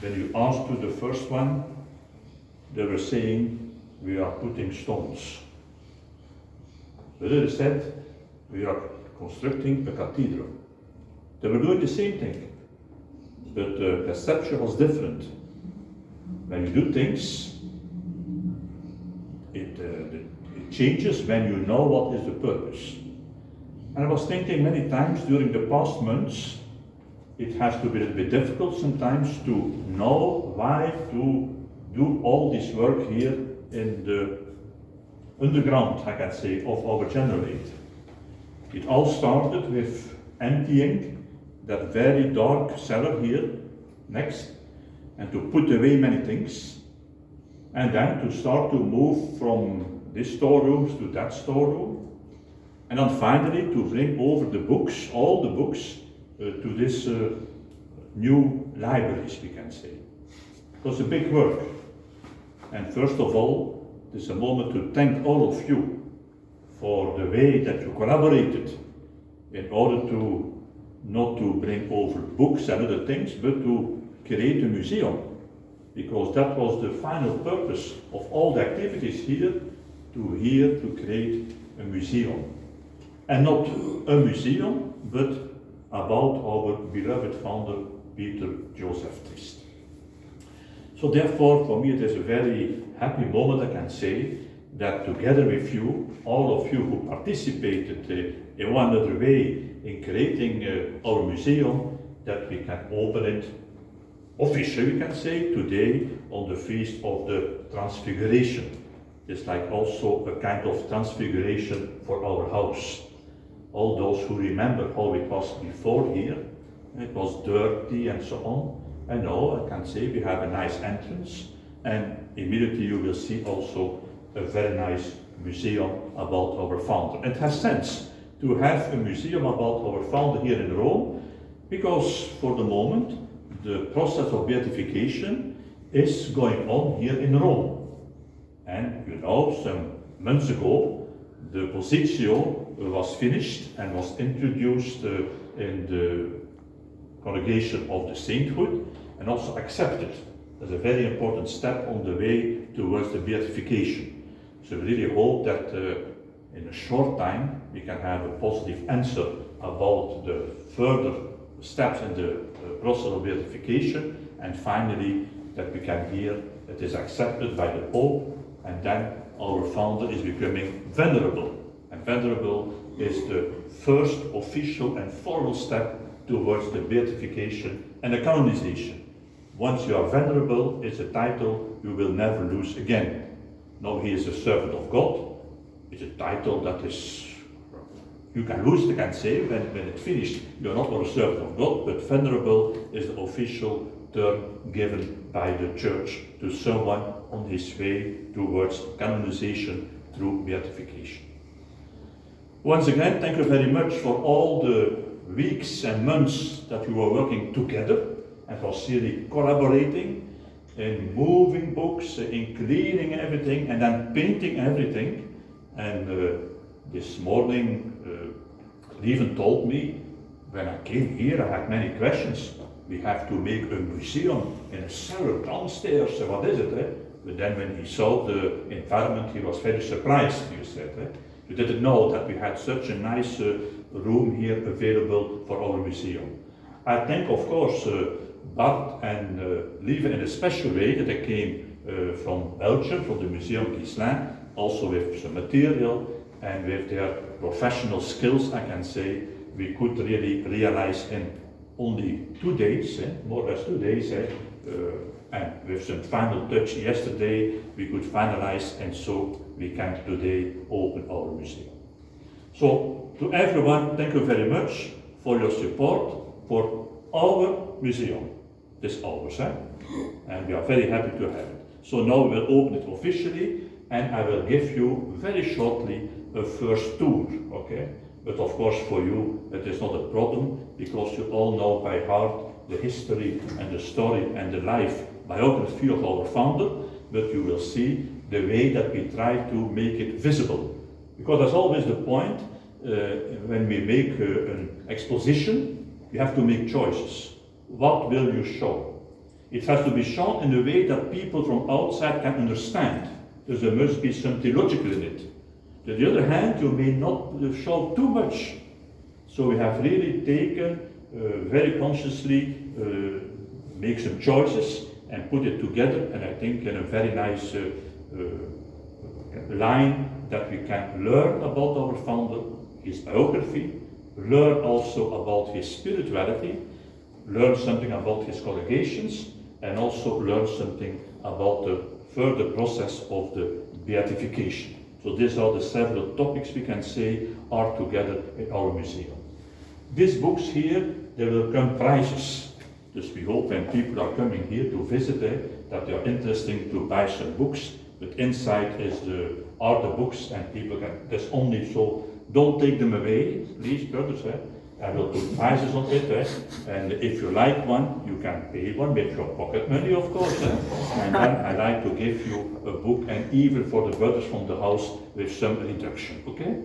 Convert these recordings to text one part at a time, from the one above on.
when you asked to the first one, they were saying, we are putting stones. But they said, we are constructing a cathedral. They were doing the same thing, but the perception was different. When you do things, it changes when you know what is the purpose. And I was thinking many times during the past months, it has to be a little bit difficult sometimes to know why to do all this work here in the underground, I can say, of our generator. It all started with emptying that very dark cellar here next, and to put away many things, and then to start to move from this storerooms to that storeroom, and then finally to bring over the books, all the books, to this new libraries, we can say. It was a big work. And first of all, this is a moment to thank all of you for the way that you collaborated in order to not to bring over books and other things, but to create a museum. Because that was the final purpose of all the activities here to create a museum. And not a museum, but about our beloved founder, Peter Joseph Triest. So therefore, for me, it is a very happy moment, I can say, that together with you, all of you who participated in one other way in creating our museum, that we can open it officially, we can say, today on the feast of the Transfiguration. It's like also a kind of transfiguration for our house. All those who remember how it was before here, it was dirty and so on. And now I can say we have a nice entrance, and immediately you will see also a very nice museum about our founder. It has sense to have a museum about our founder here in Rome, because for the moment the process of beatification is going on here in Rome. And you know, some months ago, the Positio was finished and was introduced in the congregation of the sainthood, and also accepted as a very important step on the way towards the beatification. So we really hope that in a short time we can have a positive answer about the further steps in the process of beatification, and finally that we can hear it is accepted by the Pope, and then our founder is becoming venerable. And venerable is the first official and formal step towards the beatification and the canonization. Once you are venerable, it's a title you will never lose again. Now he is a servant of God. It's a title that is, you can lose it, I can say, when it's finished. You're not more a servant of God, but venerable is the official term given by the Church to someone on his way towards canonization through beatification. Once again, thank you very much for all the weeks and months that we were working together and was really collaborating in moving books, in cleaning everything, and then painting everything. And this morning, Lieven told me, when I came here, I had many questions. We have to make a museum in a cellar downstairs, so what is it? But then when he saw the environment, he was very surprised, you said. You didn't know that we had such a nice room here available for our museum. I thank, of course, Bart and Lieven in a special way that they came from Belgium, from the Museum Gislin, also with some material and with their professional skills, I can say, we could really realize in only 2 days, more or less 2 days, and with some final touch yesterday, we could finalize, and so we can today open our museum. So, to everyone, thank you very much for your support for our museum. This ours, and we are very happy to have it. So now we will open it officially, and I will give you very shortly a first tour, okay? But of course for you it is not a problem, because you all know by heart the history and the story and the life biography of our founder, but you will see the way that we try to make it visible. Because that's always the point, when we make an exposition, you have to make choices. What will you show? It has to be shown in a way that people from outside can understand. Because there must be something logical in it. On the other hand, you may not show too much. So we have really taken very consciously make some choices and put it together, and I think in a very nice line that we can learn about our founder, his biography, learn also about his spirituality, learn something about his congregations, and also learn something about the further process of the beatification. So these are the several topics we can say are together in our museum. These books here, they will come prizes. Dus we hope when people are coming here to visit that they are interested to buy some books. But inside are the books, and people can, there's only so, don't take them away, please brothers. I will put prices on it, and if you like one, you can pay one with your pocket money, of course. And then I like to give you a book, and even for the brothers from the house with some reduction, okay?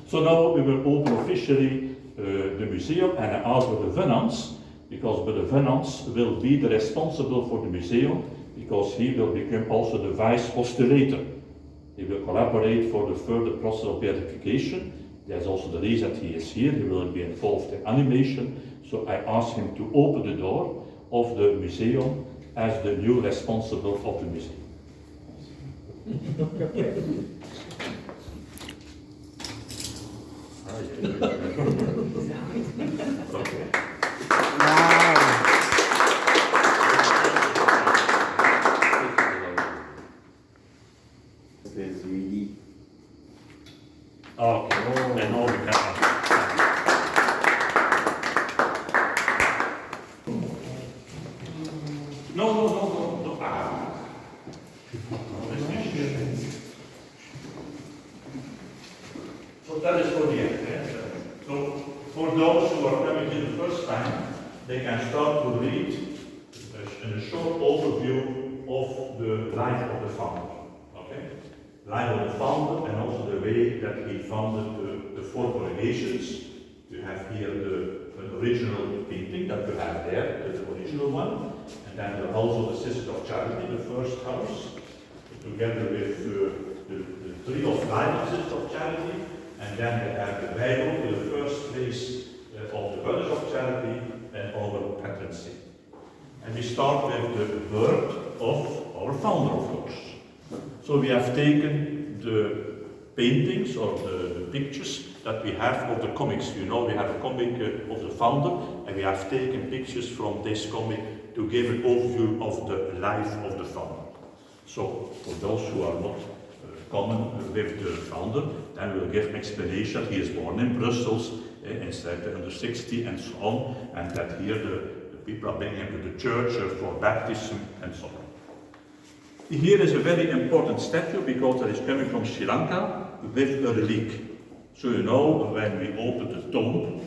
So now we will open officially the museum, and I ask Brother Venans, because Brother Venans will be the responsible for the museum, because he will become also the vice postulator. He will collaborate for the further process of beatification. There's also the reason that he is here. He will be involved in animation. So I ask him to open the door of the museum as the new responsible of the museum. Okay. Is really Okay, and all the camera. No. So that is for the end. So for those who are coming in the first time, they can start to read a short overview of the life of the founder. Okay? Life of the founder, and also the way that he founded the four congregations. You have here the original painting that you have there, the original one, and then the House of the Sisters of Charity, the first house, together with the Tree of Life of Sisters of Charity, and then they have the Bible, the first place of the Brothers of Charity, and our patron saint. And we start with the birth of our founder, of course. So we have taken the paintings or the pictures that we have of the comics. You know, we have a comic of the founder, and we have taken pictures from this comic to give an overview of the life of the founder. So for those who are not common with the founder, then we'll give explanation. He is born in Brussels in 1760 and so on, and that here the people are bringing him to the church for baptism and so on. Here is a very important statue because it is coming from Sri Lanka with a relic. So you know, when we open the tomb,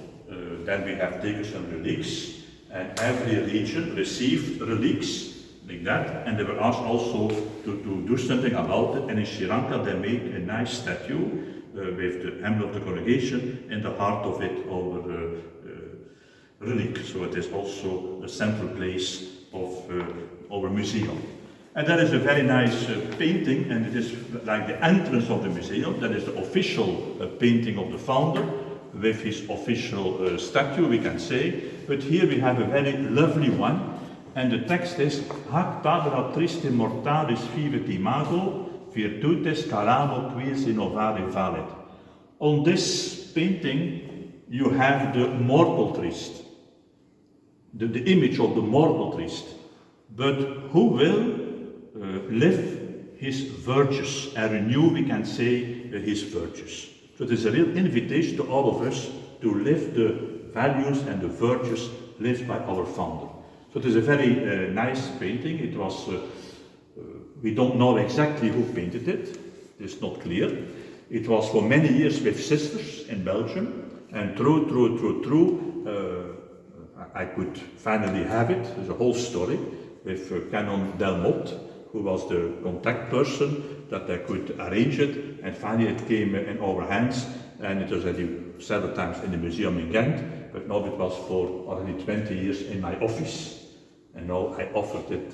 then we have taken some relics, and every region received relics like that, and they were asked also to do something about it. And in Sri Lanka they made a nice statue with the emblem of the congregation in the heart of it, our relic. So it is also a central place of our museum. And that is a very nice painting, and it is like the entrance of the museum. That is the official painting of the founder with his official statue, we can say. But here we have a very lovely one, and the text is Hac padra Trieste mortalis vivet imago, virtutes caramo quis innovare valet. On this painting you have the mortal Triest, the image of the mortal Triest. But who will live his virtues and renew, we can say, his virtues. So it is a real invitation to all of us to live the values and the virtues lived by our founder. So it is a very nice painting. It was, we don't know exactly who painted it. It's not clear. It was for many years with sisters in Belgium, and I could finally have it. There's a whole story with Canon Delmotte, who was the contact person that I could arrange it, and finally it came in our hands, and it was already several times in the museum in Ghent, but now it was for already 20 years in my office. And now I offered it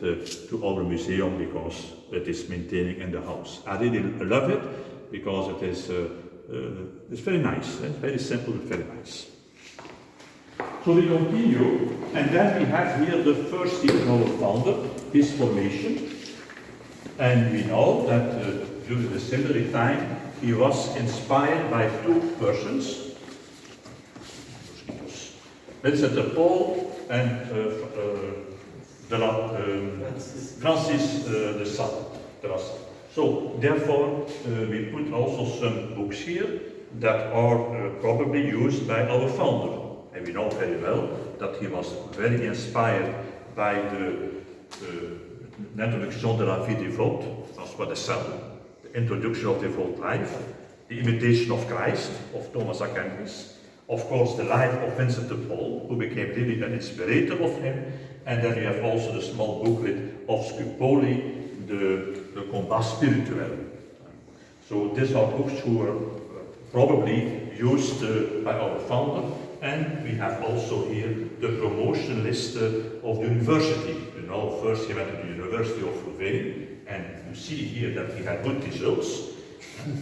to our museum because it is maintaining in the house. I really love it because it is it's very nice, very simple and very nice. So we continue, and then we have here the first year of our founder, his formation. And we know that during the seminary time, he was inspired by two persons, Vincent de Paul and Francis de Sales. So therefore, we put also some books here that are probably used by our founder. And we know very well that he was very inspired by the Introduction de la vie devote, François de Sales, the Introduction of Devout Life, the Imitation of Christ of Thomas à Kempis, of course the life of Vincent de Paul, who became really an inspirator of him, and then we have also the small booklet of Scupoli, the Combat Spirituel. So these are books who were probably used by our founder, and we have also here the promotion list of the university. You know, first he went to the University of Louvain, and you see here that he had good results,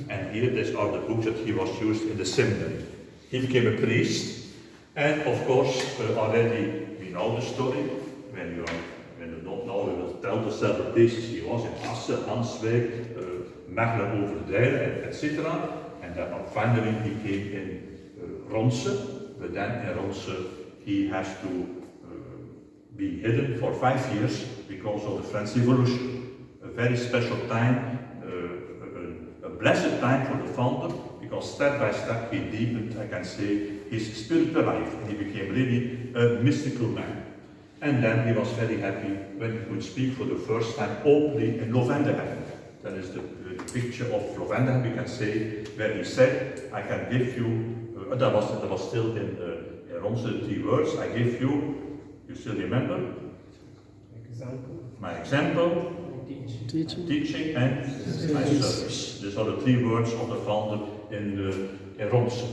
and here these are the books that he was used in the seminary. He became a priest, and of course, already we know the story. When you don't know, we will tell the several places he was in Assen, Answijk, Mechelen over there, etc. And then finally he came in Ronse, but then in Ronse he has to be hidden for 5 years because of the French Revolution. A very special time, a blessed time for the founder, because step by step he deepened, I can say, his spiritual life, and he became really a mystical man. And then he was very happy when he could speak for the first time openly in Lovendehem. That is the picture of Lovendehem, we can say, where he said, I can give you, that was still in Ronse, the 3 words, I give you still remember? My example, teaching and my service. These are the 3 words of the founder in Ronse.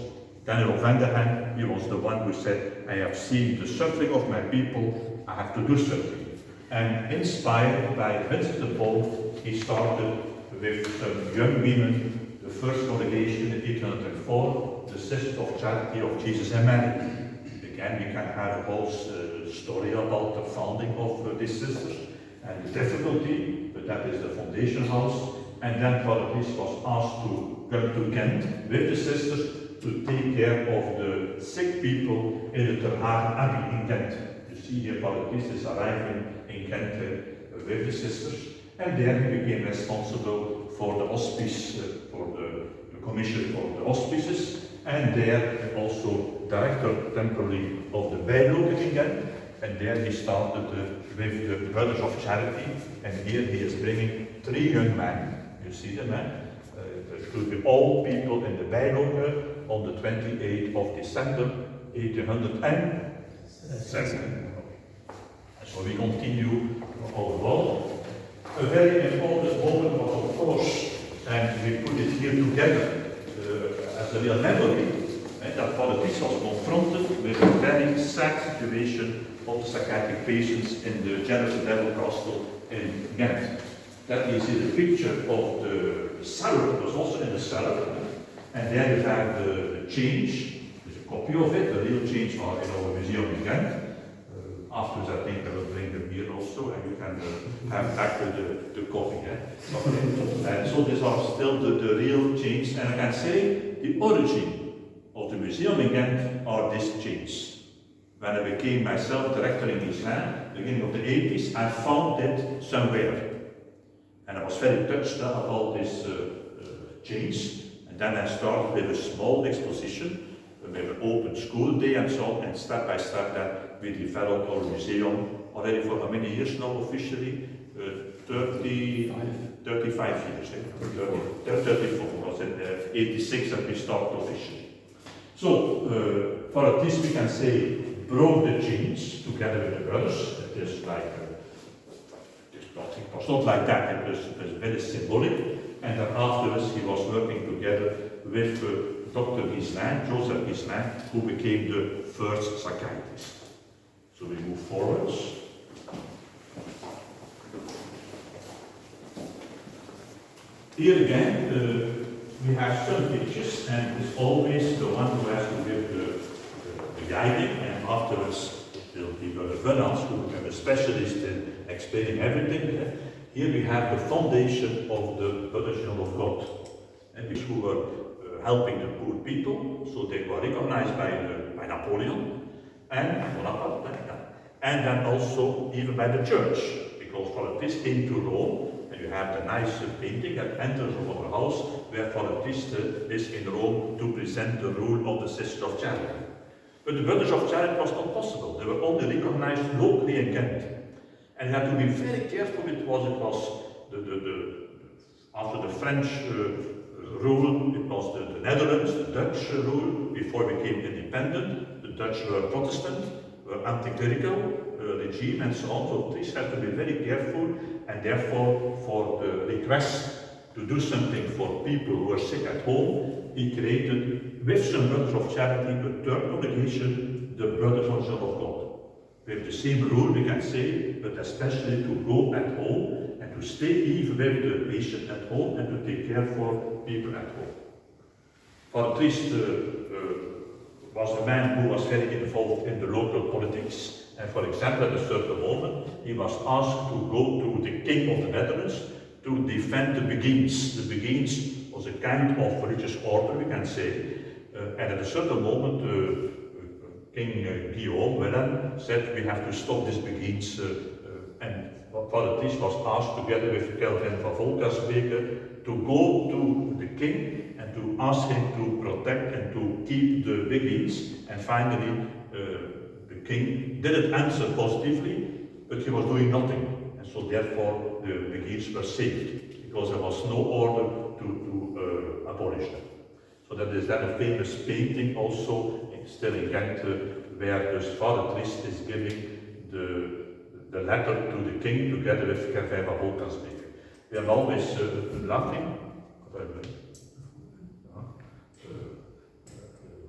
Then in Lovendehem, he was the one who said, I have seen the suffering of my people, I have to do something. And inspired by Vincent de Paul, he started with some young women, the first congregation in 1804, the Sisters of Charity of Jesus and Mary. Again, we can have a whole story about the founding of these sisters and the difficulty, but that is the foundation house. And then Father Triest was asked to come to Ghent with the sisters to take care of the sick people in the Terhagen Abbey in Ghent. You see here Father Triest is arriving in Ghent with the sisters, and there he became responsible for the hospice, for the commission for the hospices, and there also director temporarily of the Bijloken in Ghent, and there he started with the Brothers of Charity, and here he is bringing 3 young men. You see them, to the old people in the Bijloken on the 28th of December 1807. So we continue overall. A very important moment was, of course, and we put it here together as a real memory, that Father Triest was confronted with a very sad situation of the psychiatric patients in the General Devil Castle in Ghent. That is in the picture of the cellar, it was also in the cellar, and there you have the change, there's a copy of it, the real change are in our museum in Ghent. Afterwards, I think I will bring them here also, and you can have back the copy. And so these are still the real change, and I can say the origin of the museum in Ghent are these changes. When I became myself director in Islam, beginning of the 80s, I found it somewhere. And I was very touched about this change. And then I started with a small exposition, with an open school day and so on, and step by step then we developed our museum already for how many years now officially? 35 years. 34 was in 86 that we started officially. So, Father Triest, we can say, broke the chains together with the brothers. It is like, it was not like that, it was very symbolic. And then afterwards he was working together with Dr. Gislain, Joseph Gislain, who became the first psychiatrist. So we move forwards. Here again, we have some pictures, and it's always the one who has to give the guiding, and afterwards it will be Brother Vernans, who is a specialist in explaining everything. Here we have the foundation of the Brotherhood of God, and who were helping the poor people, so they were recognized by Napoleon and Bonaparte, and then also even by the church, because Father Triest came to Rome, and you have the nice painting at the entrance of our house, where Father Triest is in Rome to present the rule of the Sisters of Charity. But the Brothers of Charity was not possible. They were only recognized locally in Ghent. And you have to be very careful because it was after the French rule, it was the Netherlands, the Dutch rule, before we became independent. The Dutch were Protestant, were anti-clerical regime and so on. So Triest had to be very careful, and therefore for the request to do something for people who were sick at home, he created, with some Brothers of Charity, a third congregation, the Brothers of God. We have the same rule, we can say, but especially to go at home and to stay even with the patient at home and to take care for people at home. Father Triest was a man who was very involved in the local politics, and for example, at a certain moment, he was asked to go to the King of the Netherlands to defend the Beguines. The Beguines was a kind of religious order, we can say, and at a certain moment, King Guillaume said, we have to stop these Beguines, and Father Triest was asked together with Kelvin van Volkersbeke to go to the king and to ask him to protect and to keep the Beguines, and finally the king didn't answer positively, but he was doing nothing, and so therefore the Beguines were saved, because there was no order to abolish them. So that is then a famous painting also, still in Ghent, where the Father Triest is giving the letter to the king together with Kelvin van Volkersbeke. We are always laughing.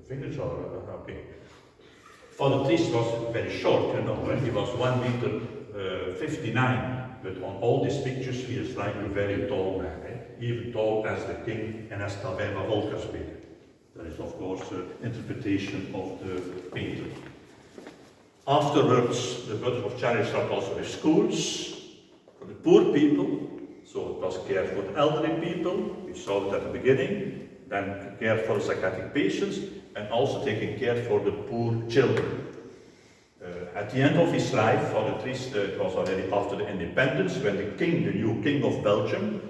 Fingers are okay. Father Triest was very short, you know, he was 1 meter 59, but on all these pictures he is like a very tall man, even tall as the king and as Kelvin van Volkersbeke. That is, of course, interpretation of the painter. Afterwards, the Brothers of Charity started also with schools for the poor people. So it was care for the elderly people, we saw it at the beginning, then care for the psychiatric patients, and also taking care for the poor children. At the end of his life, Father Triest, it was already after the independence, when the king, the new king of Belgium,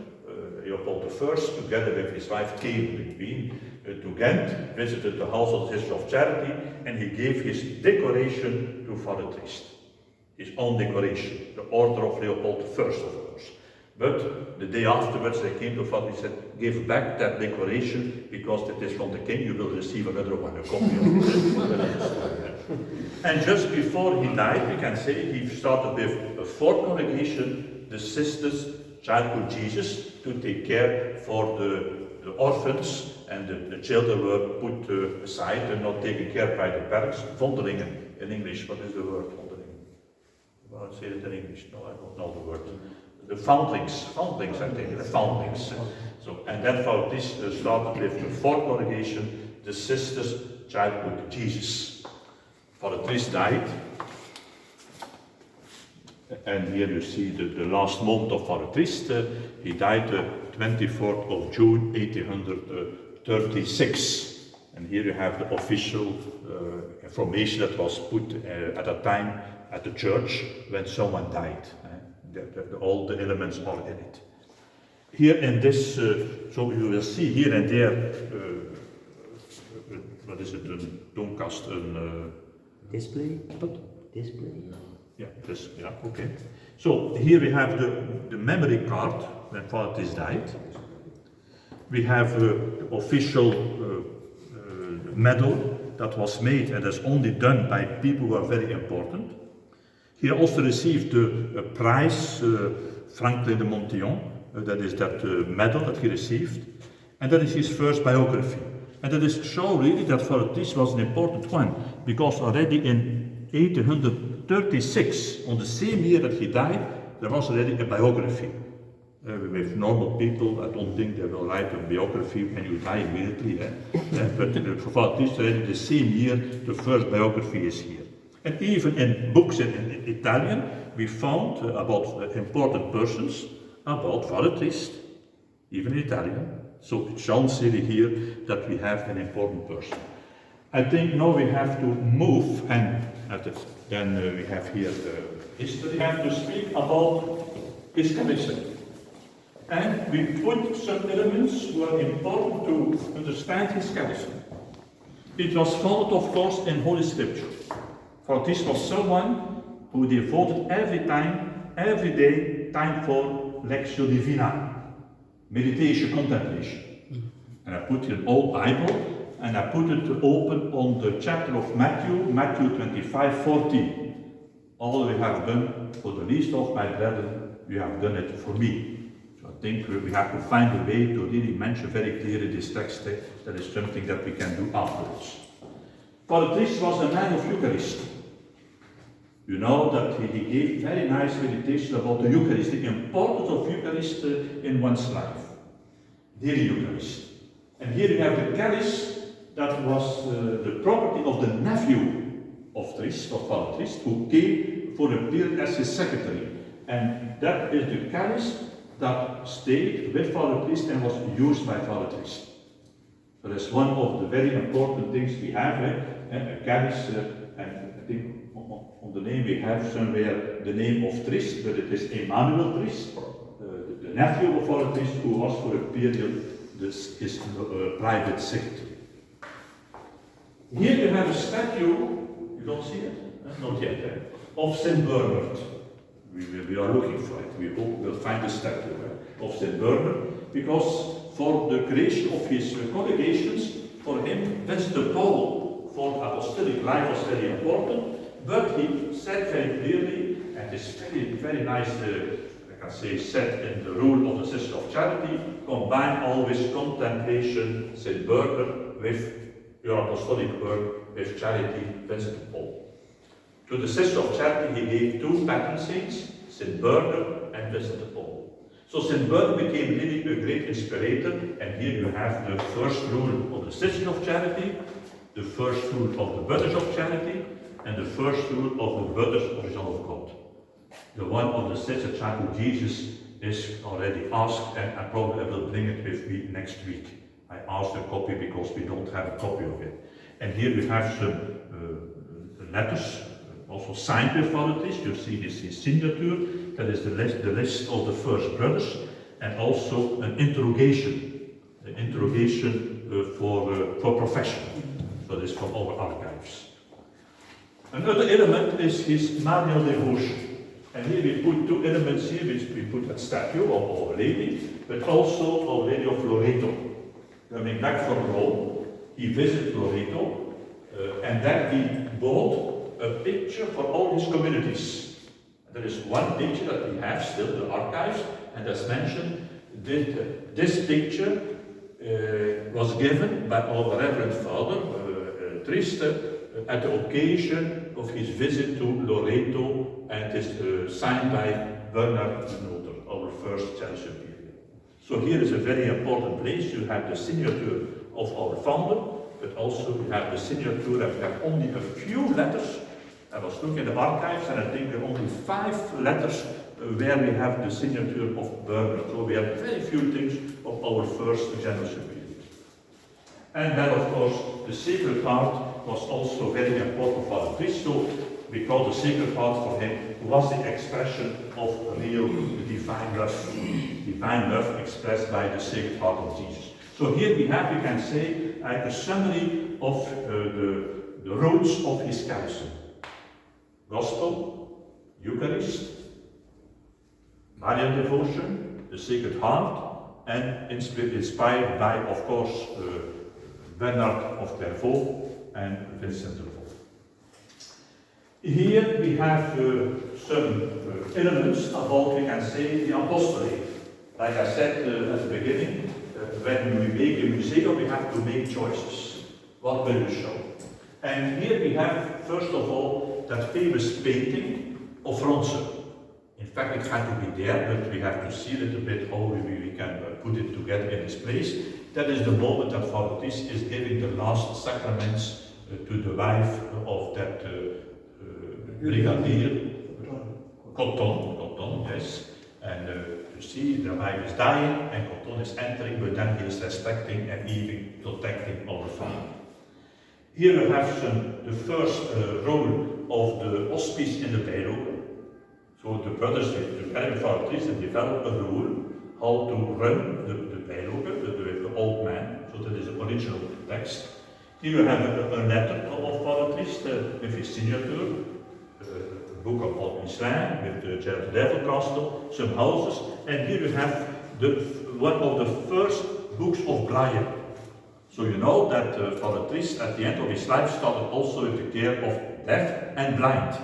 Leopold I, together with his wife, came, the Queen, to Ghent, visited the house of the Sisters of Charity, and he gave his decoration to Father Triest. His own decoration, the order of Leopold I, of course. But the day afterwards, they came to Father and said, give back that decoration, because it is from the king, you will receive another one, a copy of it. And just before he died, we can say, he started with a fourth congregation, the Sisters Childhood Jesus, to take care for the orphans, and the children were put aside and not taken care by the parents. Vondelingen in English, what is the word vondelingen? Well, I'll say it in English, no, I don't know the word. The foundlings I think, the foundlings. So, and then Father Triest started with the fourth congregation, the Sisters Childhood Jesus. Father Triest died, and here you see the last moment of Father Triest. He died 24th of June 1836. And here you have the official information that was put at a time at the church when someone died. All the elements are in it. Here in this, so you will see here and there, what is it, een tonkast, een... Display? Display? Yeah, this, yeah, okay. So here we have the memory card when Father Triest died. We have the official medal that was made, and that's only done by people who are very important. He also received a prize, Franklin de Montillon, that is that medal that he received, and that is his first biography. And that is show really that Father Triest was an important one, because already in 1836, on the same year that he died, there was already a biography. With normal people, I don't think they will write a biography when you die immediately. But for Father Triest, already the same year, the first biography is here. And even in books in Italian, we found about important persons about Father Triest, even in Italian. So it sounds really here that we have an important person. I think now we have to move, and then we have here history. We have to speak about his charism. And we put some elements who are important to understand his charism. It was founded, of course, in Holy Scripture. For this was someone who devoted every day, time for Lectio Divina, meditation, contemplation. And I put here an old Bible, and I put it open on the chapter of Matthew 25:14. All we have done for the least of my brethren, you have done it for me. So I think we have to find a way to really mention very clearly this text. That is something that we can do afterwards. Father Triest was a man of Eucharist. You know that he gave very nice meditation about the Eucharist, the importance of Eucharist in one's life. Daily Eucharist. And here you have the chalice that was the property of the nephew of Triest, of Father Triest, who came for a period as his secretary. And that is the chalice that stayed with Father Triest and was used by Father Triest. So that's one of the very important things we have, a chalice, and I think on the name we have somewhere the name of Triest, but it is Emmanuel Triest, the nephew of Father Triest, who was for a period his private secretary. Here you have a statue, you don't see it? Not yet, of St. Bernard. We are looking for it. We hope we'll find the statue of St. Bernard, because for the creation of his congregations, for him, Vincent Paul for apostolic life was very important, but he said very clearly, and it's very, very nice, I can say, said in the rule of the Sister of Charity, combine always contemplation, St. Bernard, with your apostolic work, with charity, Vincent Paul. To the Sister of Charity, he gave two patron saints, St. Bernard and Vincent Paul. So St. Bernard became really a great inspirator, and here you have the first rule of the Sister of Charity, the first rule of the Brothers of Charity, and the first rule of the Brothers of the Son of God. The one of the Sister of Charity, Jesus, is already asked, and I probably will bring it with me next week. I asked a copy because we don't have a copy of it. And here we have some letters, also signed with Father Triest. You see his signature. That is the list of the first brothers, and also an interrogation for profession. So this is from our archives. Another element is his Marial devotion. And here we put two elements here, which we put a statue of Our Lady, but also Our Lady of Loreto. Coming back from Rome, he visited Loreto, and then he bought a picture for all his communities. There is one picture that we have still in the archives, and as mentioned, this picture was given by our Reverend Father Triest at the occasion of his visit to Loreto, and is signed by Bernard Noter, our first church superior. So here is a very important place. You have the signature of our founder, but also you have the signature that we have only a few letters. I was looking at the archives, and I think there are only 5 letters where we have the signature of Bernard. So we have very few things of our first general superior. And then, of course, the Sacred Heart was also very important for Father Triest. So we call the Sacred Heart for him was the expression of real divine love expressed by the Sacred Heart of Jesus. So here we have, we can say, a summary of the roots of his charism. Gospel, Eucharist, Marian devotion, the Sacred Heart, and inspired by, of course, Bernard of Clairvaux and Vincent de Paul. Here we have some elements about, we can say, the apostolate. Like I said at the beginning, when we make a museum, we have to make choices. What will you show? And here we have, first of all, that famous painting of Ronse. In fact, fact, it had to be there, but we have to see a little bit how we can put it together in this place. That is the moment that Father Triest is giving the last sacraments to the wife of that brigadier. Coton, yes. And you see, the wife is dying and Coton is entering, but then he is respecting and even protecting our family. Here we have the first role of the hospice in the Bijloge. So the brothers, together with Father Triest, developed a rule how to run the Bijloge, the old man. So that is the original text. Here you have a letter of Father Triest with his signature, a book of Old Islam with the Gerald Devil Castle, some houses, and here you have one of the first books of Braille. So you know that Father Triest at the end of his life started also with the care of deaf and blind.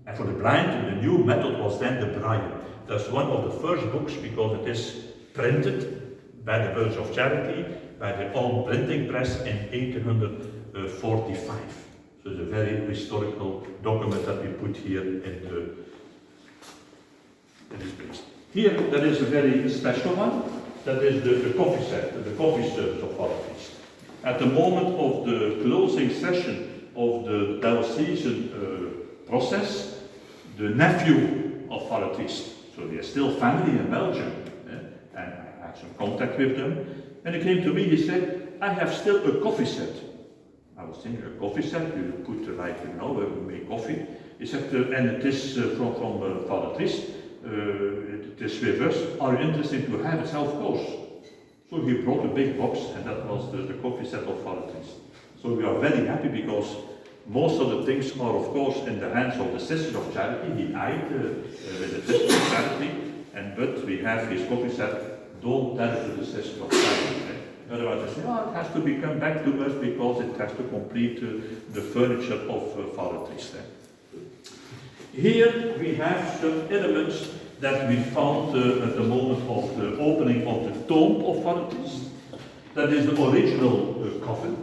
And for the blind, the new method was then the Braille. That's one of the first books because it is printed by the Brothers of Charity, by their own printing press in 1845. So it's a very historical document that we put here in this place. Here there is a very special one, that is the coffee set, the coffee service of Father Triest. At the moment of the closing session of the diocesan process, the nephew of Father Triest, so they are still family in Belgium, and I had some contact with them, and he came to me, he said, I have still a coffee set. I was thinking, a coffee set, you put like, we make coffee. He said, and it is from Father Triest, it is with us, are you interested to have it? Of course. So he brought a big box, and that was the coffee set of Father Triest. So we are very happy because most of the things are, of course, in the hands of the Sisters of Charity. He died with the Sisters of Charity, but we have his coffee set. Don't tell it to the Sisters of Charity. Otherwise, they say, it has to be come back to us because it has to complete the furniture of Father Triest. Here we have some elements that we found at the moment of the opening of the tomb of Father Triest. That is the original coffin.